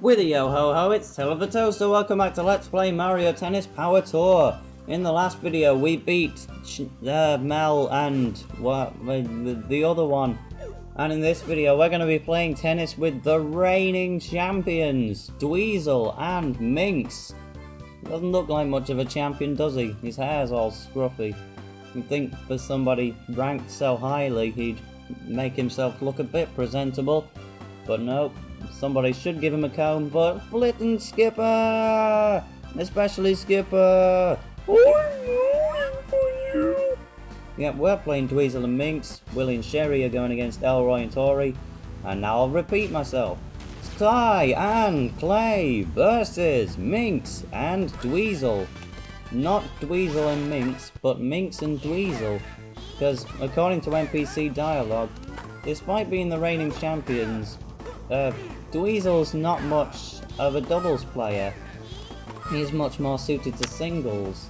With a yo-ho-ho, it's Tail of the Toaster. Welcome back to Let's Play Mario Tennis Power Tour. In the last video, we beat Mel and the other one. And in this video, we're going to be playing tennis with the reigning champions, Dweezil and Minx. Doesn't look like much of a champion, does he? His hair's all scruffy. You'd think for somebody ranked so highly, he'd make himself look a bit presentable. But nope. Somebody should give him a comb, but Flitton Skipper! Especially Skipper! Yeah, we're playing Dweezil and Minx. Willie and Sherry are going against Elroy and Tori. And now I'll repeat myself. Sky and Clay versus Minx and Dweezil. Not Dweezil and Minx, but Minx and Dweezil. Because according to NPC dialogue, despite being the reigning champions, Dweezil's not much of a doubles player. He's much more suited to singles,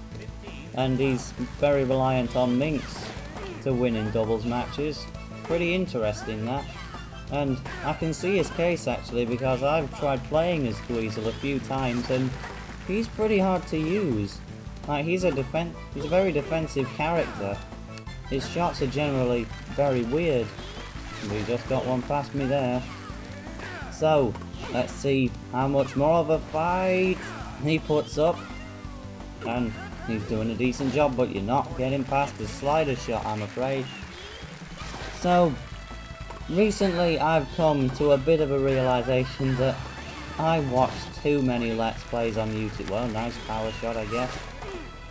and he's very reliant on Minx to win in doubles matches. Pretty interesting that, and I can see his case actually, because I've tried playing as Dweezil a few times and he's pretty hard to use. Like, he's a very defensive character. His shots are generally very weird. He just got one past me there. So, let's see how much more of a fight he puts up. And he's doing a decent job, but you're not getting past his slider shot, I'm afraid. So, recently I've come to a bit of a realization that I watched too many Let's Plays on YouTube. Well, nice power shot, I guess.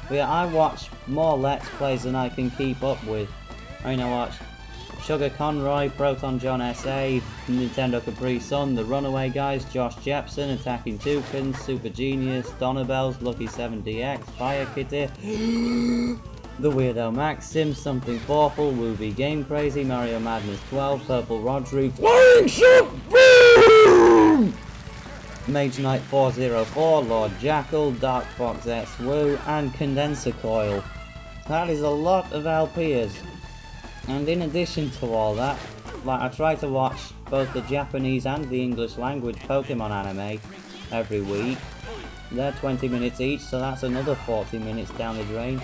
But yeah, I watch more Let's Plays than I can keep up with. I mean, I watch Sugar Conroy, Proton John SA, Nintendo Capri Sun, The Runaway Guys, Josh Jepson, Attacking Toucans, Super Genius, Donabells, Lucky 7DX, Fire Kitty, The Weirdo Maxim, Something Forful, Wooby Game Crazy, Mario Madness 12, Purple Rodri, Flying Shot, Boom! Mage Knight 404, Lord Jackal, Dark Fox S Woo, and Condenser Coil. That is a lot of LPs. And in addition to all that, like, I try to watch both the Japanese and the English language Pokemon anime every week. They're 20 minutes each, so that's another 40 minutes down the drain.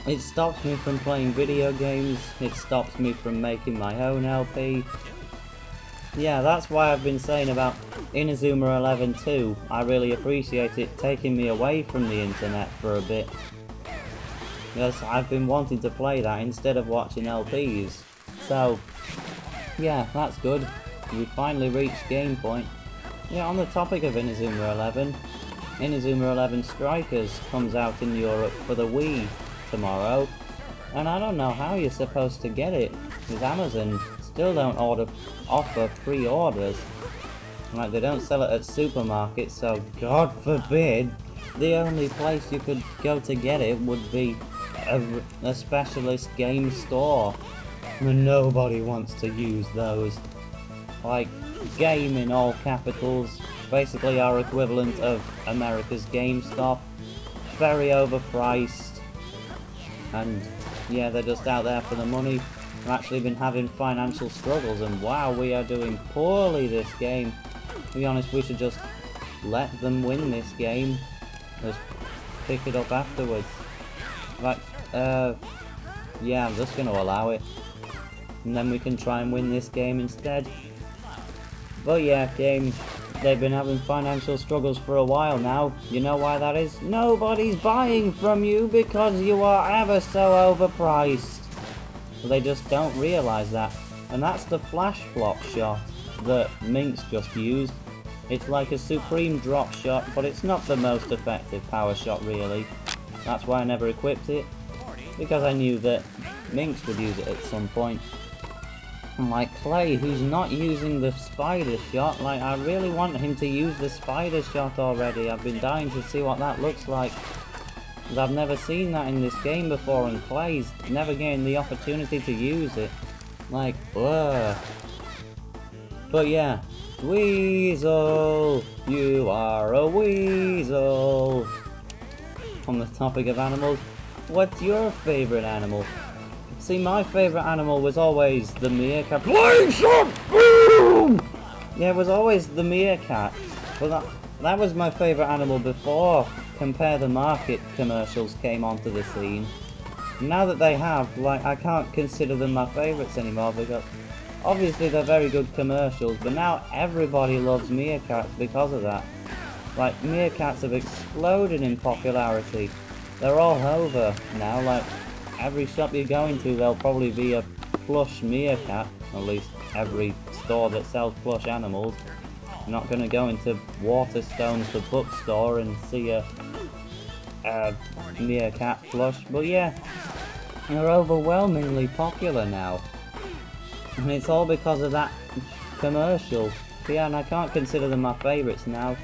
It stops me from playing video games, it stops me from making my own LP. Yeah, that's why I've been saying about Inazuma 11 too. I really appreciate it taking me away from the internet for a bit. Because I've been wanting to play that instead of watching LPs. So, yeah, that's good. We finally reached game point. Yeah, on the topic of Inazuma 11, Inazuma 11 Strikers comes out in Europe for the Wii tomorrow. And I don't know how you're supposed to get it, because Amazon still don't offer pre-orders. Like, they don't sell it at supermarkets, so God forbid, the only place you could go to get it would be a specialist game store, and nobody wants to use those. Like, game in all capitals, basically our equivalent of America's GameStop. Very overpriced, and yeah, they're just out there for the money. I've actually been having financial struggles, and wow, we are doing poorly this game. To be honest, we should just let them win this game. Just pick it up afterwards. Like, yeah, I'm just going to allow it. And then we can try and win this game instead. But yeah, game, they've been having financial struggles for a while now. You know why that is? Nobody's buying from you because you are ever so overpriced. So they just don't realise that. And that's the flash flop shot that Minx just used. It's like a supreme drop shot, but it's not the most effective power shot really. That's why I never equipped it, because I knew that Minx would use it at some point. And like Clay, who's not using the spider shot, like, I really want him to use the spider shot already. I've been dying to see what that looks like, because I've never seen that in this game before, and Clay's never getting the opportunity to use it. Like, ugh. But yeah, Dweezil, you are a weasel. On the topic of animals, what's your favourite animal? See, my favourite animal was always the meerkat. Flying shot! Boom! Yeah, it was always the meerkat. But that was my favourite animal before Compare the Market commercials came onto the scene. Now that they have, like, I can't consider them my favourites anymore because obviously they're very good commercials, but now everybody loves meerkats because of that. Like, meerkats have exploded in popularity. They're all over now, like, every shop you go into there'll probably be a plush meerkat, or at least every store that sells plush animals. You're not going to go into Waterstones, the bookstore, and see a meerkat plush, but yeah, they're overwhelmingly popular now. And it's all because of that commercial. Yeah, and I can't consider them my favourites now.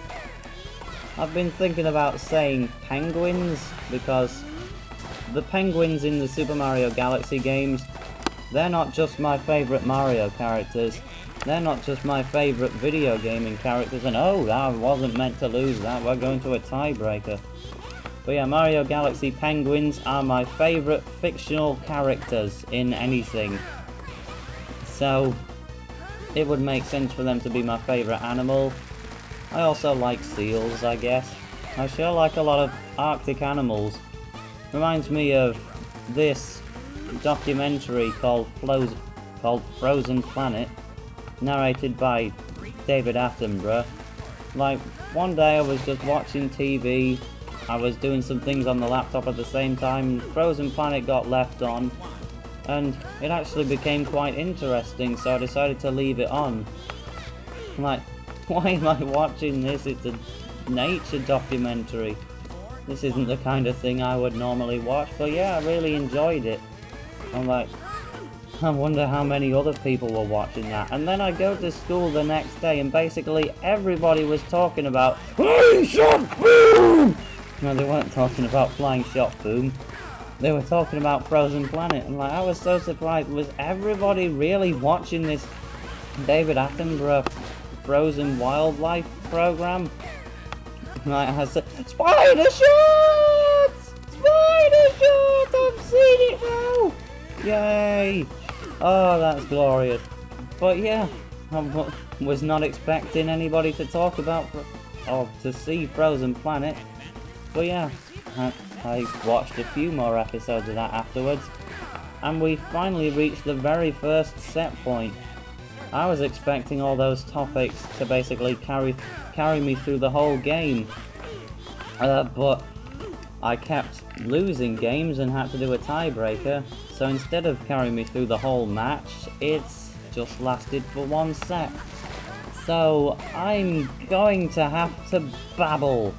I've been thinking about saying penguins, because the penguins in the Super Mario Galaxy games, they're not just my favourite Mario characters, they're not just my favourite video gaming characters, and oh, I wasn't meant to lose that, we're going to a tiebreaker. But yeah, Mario Galaxy penguins are my favourite fictional characters in anything. So, it would make sense for them to be my favourite animal. I also like seals, I guess. I sure like a lot of Arctic animals. Reminds me of this documentary called Frozen Planet, narrated by David Attenborough. Like, one day I was just watching TV, I was doing some things on the laptop at the same time, Frozen Planet got left on, and it actually became quite interesting, so I decided to leave it on. I'm like, why am I watching this? It's a nature documentary. This isn't the kind of thing I would normally watch, but yeah, I really enjoyed it. I'm like, I wonder how many other people were watching that. And then I go to school the next day and basically everybody was talking about Flying Shot Boom! No, they weren't talking about Flying Shot Boom. They were talking about Frozen Planet. And like, I was so surprised. Was everybody really watching this David Attenborough Frozen Wildlife program? Like, I said, Spider Shots! Spider Shots! I've seen it now! Yay! Oh, that's glorious. But yeah, I was not expecting anybody to talk about or to see Frozen Planet. But yeah, I watched a few more episodes of that afterwards, and we finally reached the very first set point. I was expecting all those topics to basically carry me through the whole game, but I kept losing games and had to do a tiebreaker, so instead of carrying me through the whole match, it's just lasted for one set. So I'm going to have to babble.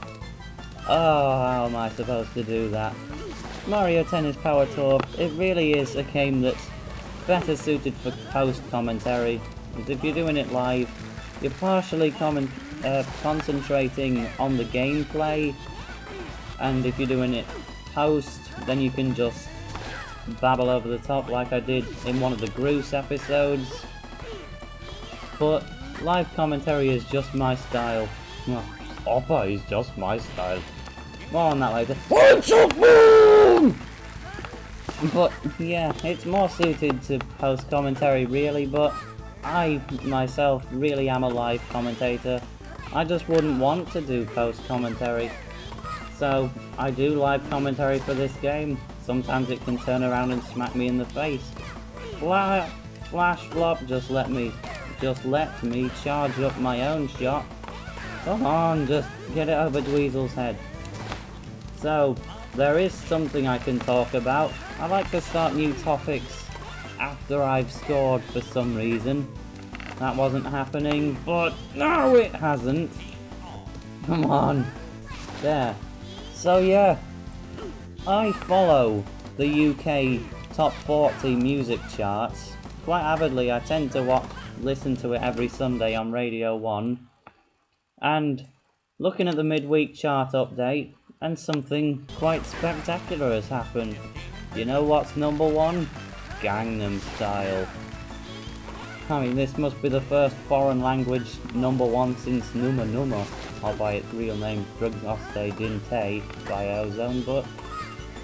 Oh, how am I supposed to do that? Mario Tennis Power Tour, it really is a game that's better suited for post-commentary, because if you're doing it live, you're partially concentrating on the gameplay, and if you're doing it post, then you can just babble over the top like I did in one of the Groose episodes. But live commentary is just my style. Well, Oppa is just my style. More on that later. But yeah, it's more suited to post commentary really, but I myself really am a live commentator. I just wouldn't want to do post commentary. So I do live commentary for this game. Sometimes it can turn around and smack me in the face. Flash flop, just let me charge up my own shot. Come on, just get it over Dweezil's head. So, there is something I can talk about. I like to start new topics after I've scored for some reason. That wasn't happening, but no it hasn't. Come on. There. So yeah, I follow the UK top 40 music charts quite avidly. I tend to listen to it every Sunday on Radio 1. And looking at the midweek chart update, and something quite spectacular has happened. You know what's number one? Gangnam Style. I mean, this must be the first foreign language number one since Numa Numa, or by its real name Drugnoste Dinte by Ozone, but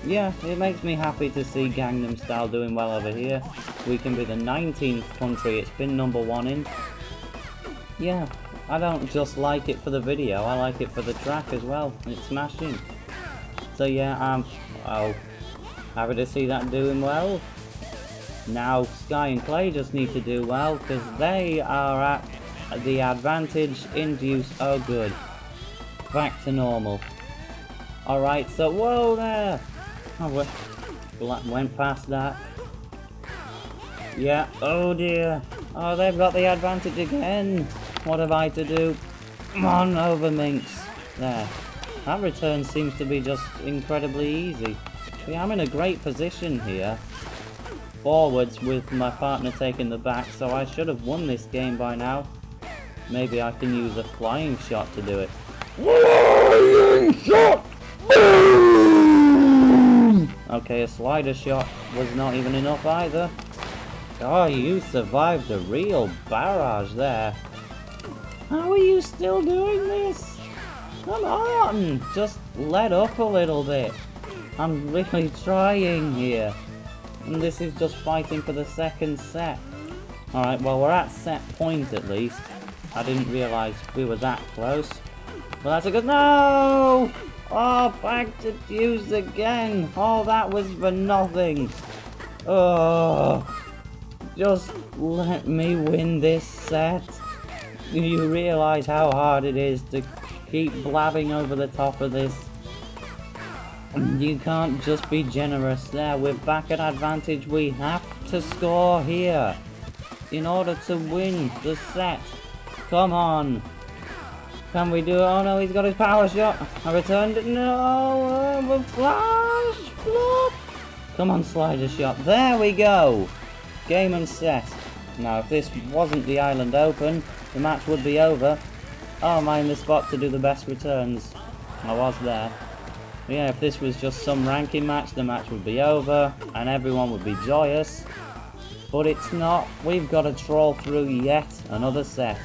yeah, it makes me happy to see Gangnam Style doing well over here. We can be the 19th country it's been number one in. yeah, I don't just like it for the video, I like it for the track as well. It's smashing. So yeah, oh, happy to see that doing well. Now Sky and Clay just need to do well, because they are at the advantage induced. Oh good. Back to normal. Alright, so whoa there! Oh, went past that. Yeah, oh dear. Oh, they've got the advantage again. What have I to do? Come on, over Minx. There. That return seems to be just incredibly easy. Yeah, I'm in a great position here. Forwards with my partner taking the back, so I should have won this game by now. Maybe I can use a flying shot to do it. Flying shot! Boom! Okay, a slider shot was not even enough either. Oh, you survived a real barrage there. How are you still doing this? Come on, just let up a little bit. I'm really trying here. And this is just fighting for the second set. Alright, well we're at set point at least. I didn't realise we were that close. But that's a good... No! Oh, back to deuce again. Oh, that was for nothing. Oh, just let me win this set. Do you realise how hard it is to keep blabbing over the top of this? You can't just be generous there. We're back at advantage. We have to score here in order to win the set. Come on. Can we do it? Oh no, he's got his power shot. I returned it. No, a flash flop. Come on, slider shot. There we go. Game and set. Now, if this wasn't the Island Open, the match would be over. Oh, am I in the spot to do the best returns? I was there. But yeah, if this was just some ranking match, the match would be over and everyone would be joyous. But it's not. We've got to troll through yet another set.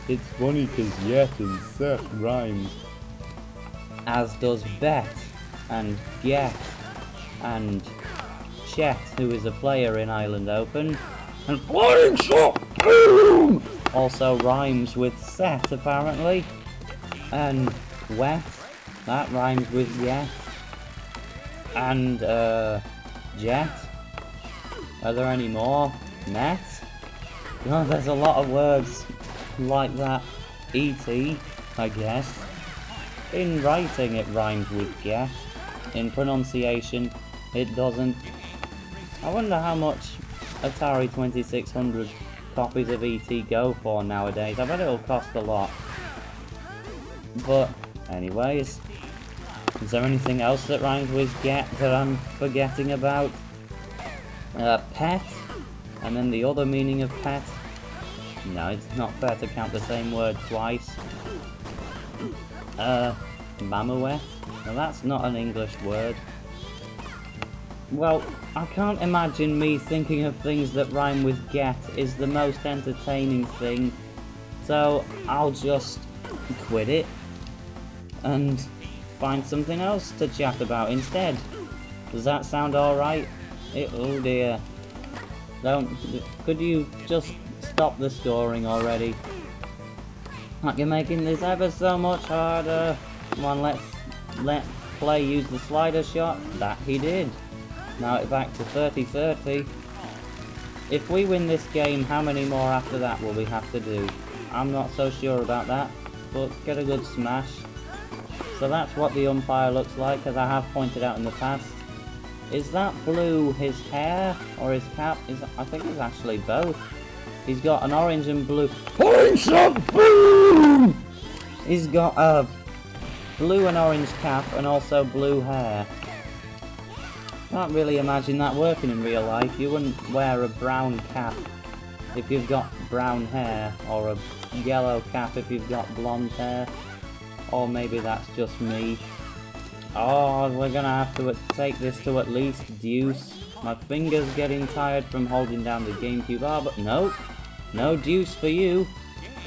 It's funny because yet and set rhymes. As does bet and get and Chet, who is a player in Island Open. And flying shot! Boom! Also rhymes with set apparently. And wet. That rhymes with yet. And jet. Are there any more? Net? Oh, there's a lot of words like that. E.T., I guess. In writing it rhymes with get. In pronunciation it doesn't. I wonder how much Atari 2600 copies of E.T. go for nowadays. I bet it'll cost a lot. But anyways, is there anything else that rhymes with get that I'm forgetting about? Pet, and then the other meaning of pet. No, it's not fair to count the same word twice. Mamawet? Now that's not an English word. Well, I can't imagine me thinking of things that rhyme with get is the most entertaining thing. So I'll just quit it and find something else to chat about instead. Does that sound alright? Oh dear. Could you just stop the scoring already? Like, you're making this ever so much harder. Come on, let Play use the slider shot. That he did. Now it's back to 30-30. If we win this game, how many more after that will we have to do? I'm not so sure about that, but get a good smash. So that's what the umpire looks like, as I have pointed out in the past. Is that blue his hair or his cap? I think it's actually both. He's got an orange and blue. Orange and blue! He's got a blue and orange cap and also blue hair. Can't really imagine that working in real life. You wouldn't wear a brown cap if you've got brown hair, or a yellow cap if you've got blonde hair. Or maybe that's just me. Oh, we're gonna have to take this to at least deuce. My finger's getting tired from holding down the GameCube bar, but no. No deuce for you.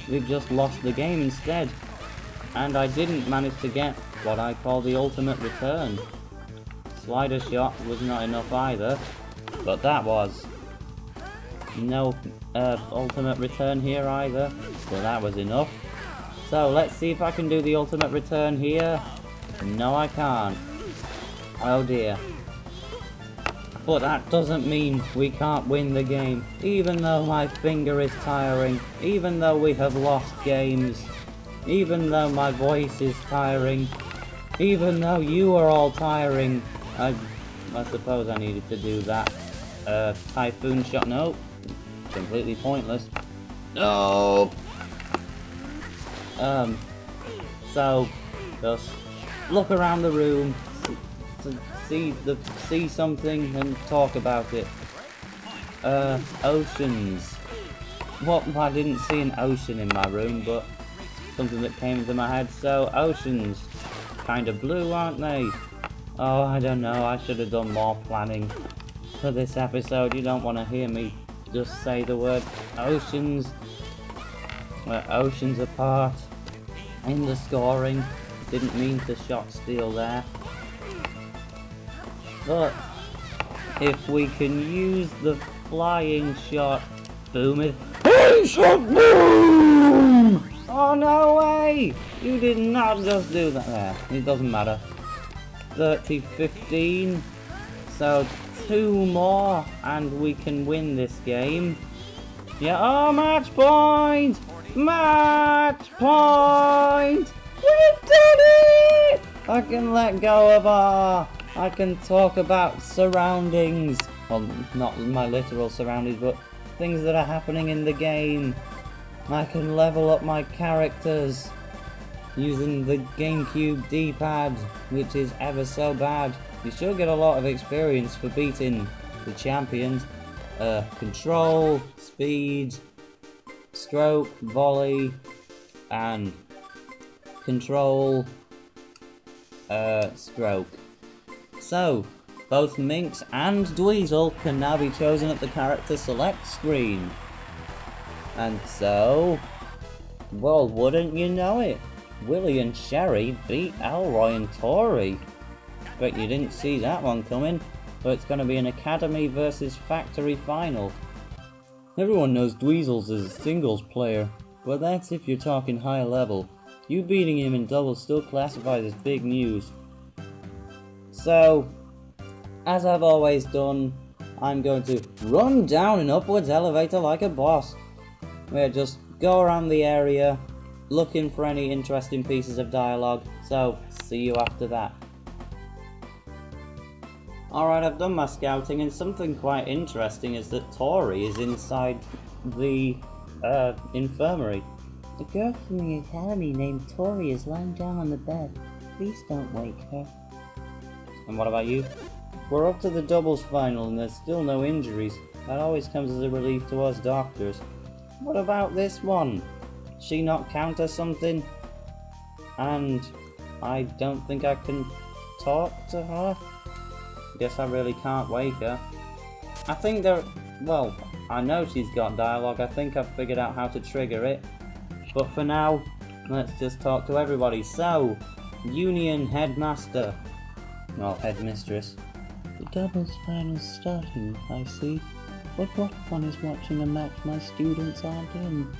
We've just lost the game instead. And I didn't manage to get what I call the ultimate return. Slider shot was not enough either, but that was. No ultimate return here either, so that was enough. So let's see if I can do the ultimate return here. No, I can't. Oh dear. But that doesn't mean we can't win the game, even though my finger is tiring, even though we have lost games, even though my voice is tiring, even though you are all tiring. I suppose I needed to do that. Typhoon shot, no. Completely pointless. No! So, just look around the room, see something and talk about it. Oceans. What? I didn't see an ocean in my room, but something that came into my head. So, oceans. Kind of blue, aren't they? Oh, I don't know. I should have done more planning for this episode. You don't want to hear me just say the word oceans. We're oceans apart in the scoring. Didn't mean to shot steal there. But if we can use the flying shot, boom it. Flying shot, boom! Oh no way! You did not just do that there. It doesn't matter. 30-15. So 2 more and we can win this game. Yeah, oh, match point! Match point! We've done it! I can let go of I can talk about surroundings. Well, not my literal surroundings, but things that are happening in the game. I can level up my characters using the GameCube D-pad, which is ever so bad. You should get a lot of experience for beating the champions. Control, speed, stroke, volley, and control, stroke. So, both Minx and Dweezil can now be chosen at the character select screen. And so, well, wouldn't you know it? Willy and Sherry beat Elroy and Tori. But you didn't see that one coming. So it's going to be an Academy versus Factory final. Everyone knows Dweezil's is a singles player, but that's if you're talking high level. You beating him in doubles still classifies as big news. So, as I've always done, I'm going to run down an upwards elevator like a boss. We'll just go around the area, looking for any interesting pieces of dialogue, so see you after that. Alright, I've done my scouting, and something quite interesting is that Tori is inside the infirmary. The girl from the academy named Tori is lying down on the bed. Please don't wake her. And what about you? We're up to the doubles final and there's still no injuries. That always comes as a relief to us doctors. What about this one? She not count as something? And I don't think I can talk to her? Guess I really can't wake her. I think well, I know she's got dialogue. I think I've figured out how to trigger it. But for now, let's just talk to everybody. So, Union Headmaster. Well, Headmistress. The doubles final's starting, I see. But what fun is watching a match my students aren't in?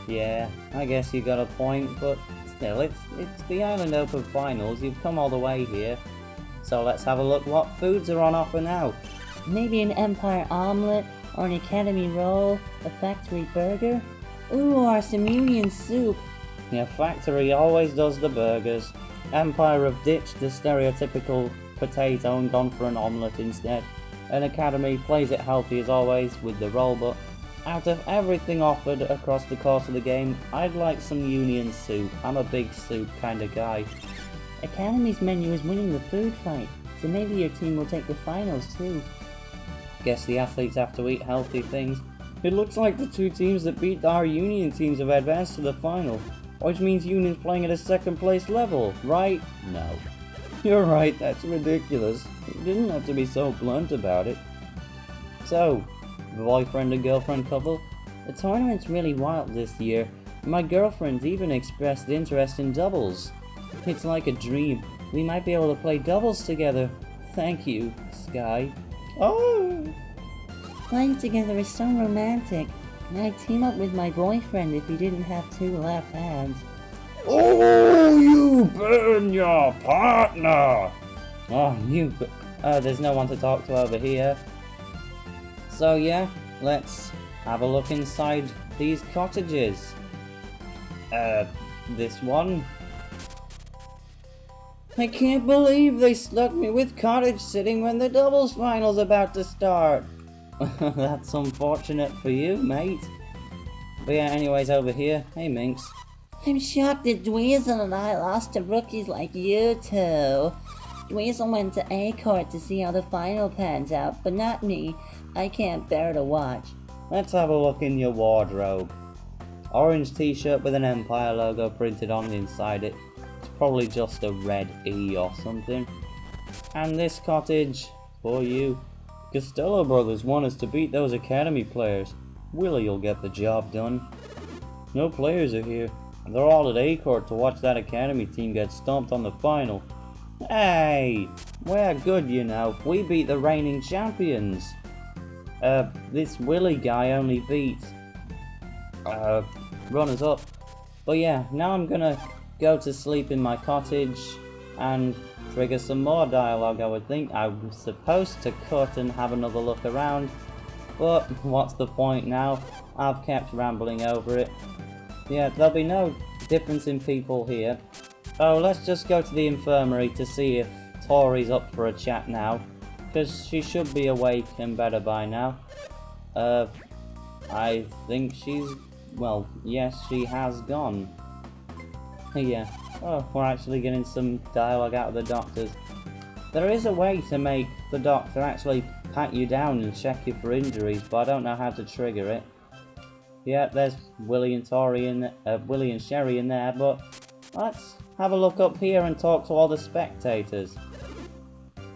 Yeah, I guess you got a point, but still, it's the Island Open Finals. You've come all the way here. So let's have a look what foods are on offer now. Maybe an Empire omelet, or an Academy roll, a factory burger? Ooh, or some Union soup. Yeah, Factory always does the burgers. Empire have ditched the stereotypical potato and gone for an omelette instead. And Academy plays it healthy as always with the roll, but out of everything offered across the course of the game, I'd like some Union soup. I'm a big soup kind of guy. Academy's menu is winning the food fight, so maybe your team will take the finals too. Guess the athletes have to eat healthy things. It looks like the 2 teams that beat our Union teams have advanced to the final, which means Union's playing at a second place level, right? No. You're right, that's ridiculous. You didn't have to be so blunt about it. So, boyfriend and girlfriend couple? The tournament's really wild this year. My girlfriend's even expressed interest in doubles. It's like a dream. We might be able to play doubles together. Thank you, Sky. Oh! Playing together is so romantic. I'd team up with my boyfriend if he didn't have two left hands. Oh, you burn your partner! Oh, there's no one to talk to over here. So yeah, let's have a look inside these cottages. This one. I can't believe they stuck me with cottage sitting when the doubles final's about to start. That's unfortunate for you, mate. But yeah, anyways, over here. Hey, Minx. I'm shocked that Dweezil and I lost to rookies like you two. Dweezil went to A court to see how the final pans out, but not me. I can't bear to watch. Let's have a look in your wardrobe. Orange t-shirt with an Empire logo printed on the inside it. It's probably just a red E or something. And this cottage, for you. Costello brothers want us to beat those academy players. Willie'll get the job done. No players are here. They're all at A court to watch that academy team get stomped on the final. Hey, we're good, you know. We beat the reigning champions. This Willie guy only beat runners up. But yeah, now I'm gonna go to sleep in my cottage and trigger some more dialogue. I would think I'm supposed to cut and have another look around, but what's the point now? I've kept rambling over it. Yeah, there'll be no difference in people here. Oh, let's just go to the infirmary to see if Tori's up for a chat now, because she should be awake and better by now. I think she's... well, yes, she has gone. Yeah. Oh, we're actually getting some dialogue out of the doctors. There is a way to make the doctor actually pat you down and check you for injuries, but I don't know how to trigger it. Yeah, there's Willie and Willie and Sherry in there, but let's have a look up here and talk to all the spectators.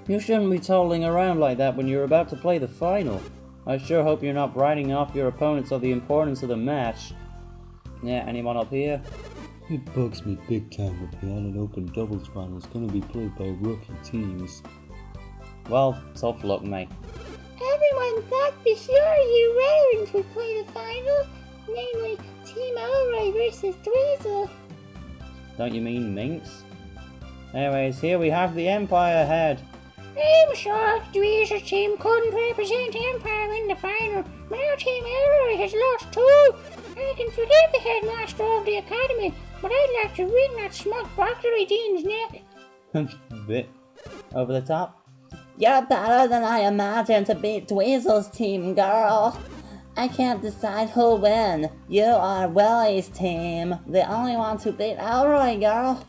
You shouldn't be toddling around like that when you're about to play the final. I sure hope you're not writing off your opponents or the importance of the match. Yeah, anyone up here? It bugs me big time that the Allen Open doubles final is going to be played by rookie teams. Well, tough luck, mate. Everyone thought for sure you Ravens would play the final, namely Team Elroy versus Dweezil. Don't you mean Minx? Anyways, here we have the Empire head. I'm sure Dweezil's team couldn't represent Empire in the final, but our Team Elroy has lost too. I can forgive the headmaster of the academy, but I'd like to wring that smug factory dean's neck. Bit over the top. You're better than I imagined to beat Dweezil's team, girl. I can't decide who'll win. You are Willie's team, the only one to beat Elroy, girl.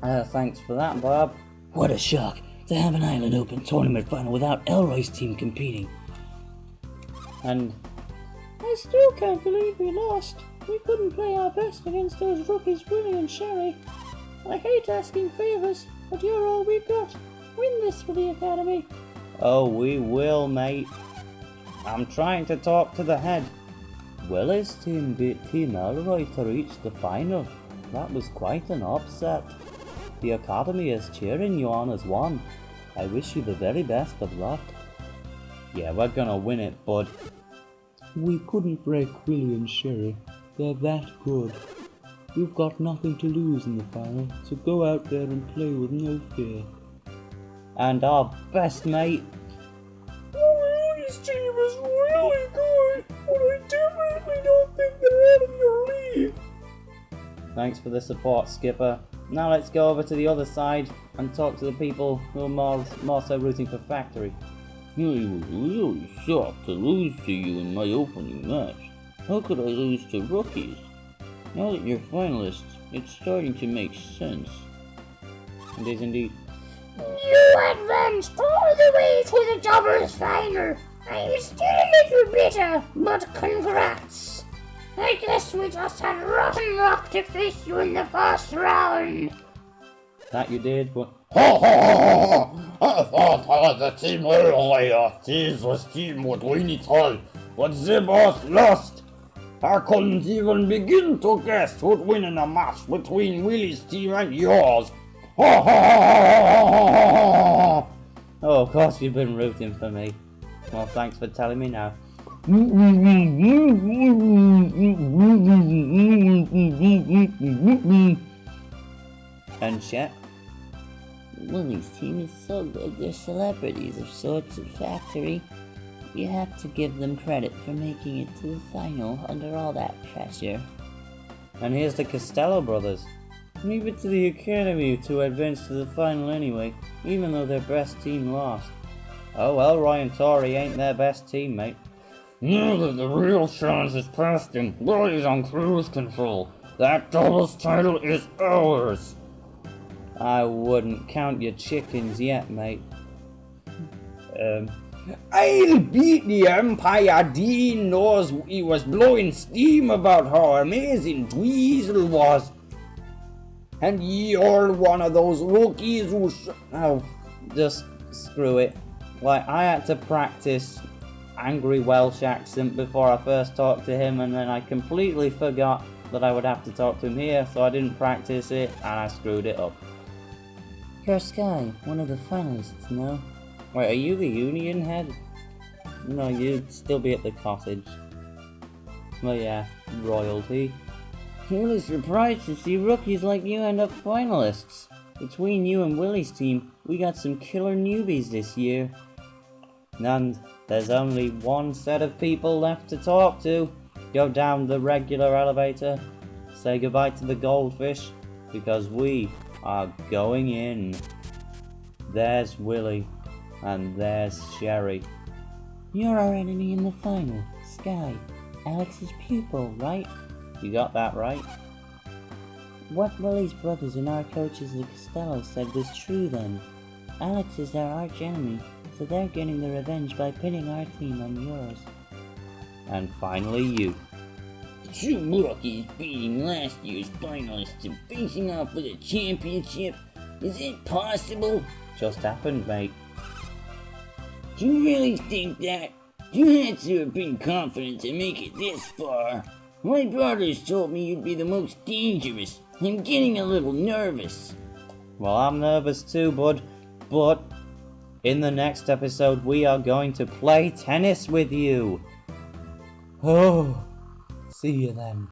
Thanks for that, Bob. What a shock to have an Island Open tournament final without Elroy's team competing. And I still can't believe we lost. We couldn't play our best against those rookies Willie and Sherry. I hate asking favours, but you're all we've got. Win this for the academy. oh, we will, mate. I'm trying to talk to the head. Willie's team beat Team Elroy to reach the final. That was quite an upset. The academy is cheering you on as one. I wish you the very best of luck. Yeah, we're gonna win it, bud. We couldn't break Willie and Sherry. They're that good. We've got nothing to lose in the final, so go out there and play with no fear. And our best mate. Willie's team is really good, but I definitely don't think they're out of your league. Thanks for the support, Skipper. Now let's go over to the other side and talk to the people who are more so rooting for Factory. I was really shocked to lose to you in my opening match. How could I lose to rookies? Now that you're finalists, it's starting to make sense. It is indeed. You advanced all the way to the doubles final. I'm still a little bitter, but congrats. I guess we just had rotten luck to face you in the first round. That you did, but Ha ha ha ha! I thought the team earlier. This was team would win it all, but they both lost. I couldn't even begin to guess who'd win in a match between Willie's team and yours. Ha ha ha ha ha ha ha! oh, of course you've been rooting for me. Well, thanks for telling me now. And Chet? Willie's team is so good, they're celebrities of sorts at Factory. You have to give them credit for making it to the final under all that pressure. And here's the Costello brothers. Leave it to the Academy to advance to the final anyway, even though their best team lost. Oh well, Roy and Tori ain't their best team, mate. Now that the real chance is past him, Willie's on cruise control. That doubles title is ours. I wouldn't count your chickens yet, mate. I'll beat the Empire. Dean knows he was blowing steam about how amazing Dweezil was. And you're one of those rookies who Oh, just screw it. Like, I had to practice angry Welsh accent before I first talked to him, and then I completely forgot that I would have to talk to him here, so I didn't practice it, and I screwed it up. You're Sky, one of the finalists, no? Wait, are you the union head? No, you'd still be at the cottage. Well, yeah, royalty. Really surprised to see rookies like you end up finalists. Between you and Willie's team, we got some killer newbies this year. And there's only one set of people left to talk to. Go down the regular elevator, say goodbye to the goldfish, because we are going in. There's Willie, and there's Sherry. You're our enemy in the final, Sky. Alex's pupil, right? You got that right? What Willie's brothers and our coaches the Costello said was true then. Alex is their arch enemy, so they're getting the revenge by pitting our team on yours. And finally you. Two rookies beating last year's finalists and facing off for the championship? Is it possible? Just happened, mate. Do you really think that? You had to have been confident to make it this far. My brothers told me you'd be the most dangerous. I'm getting a little nervous. Well, I'm nervous too, bud, but in the next episode we are going to play tennis with you. Oh, see you then.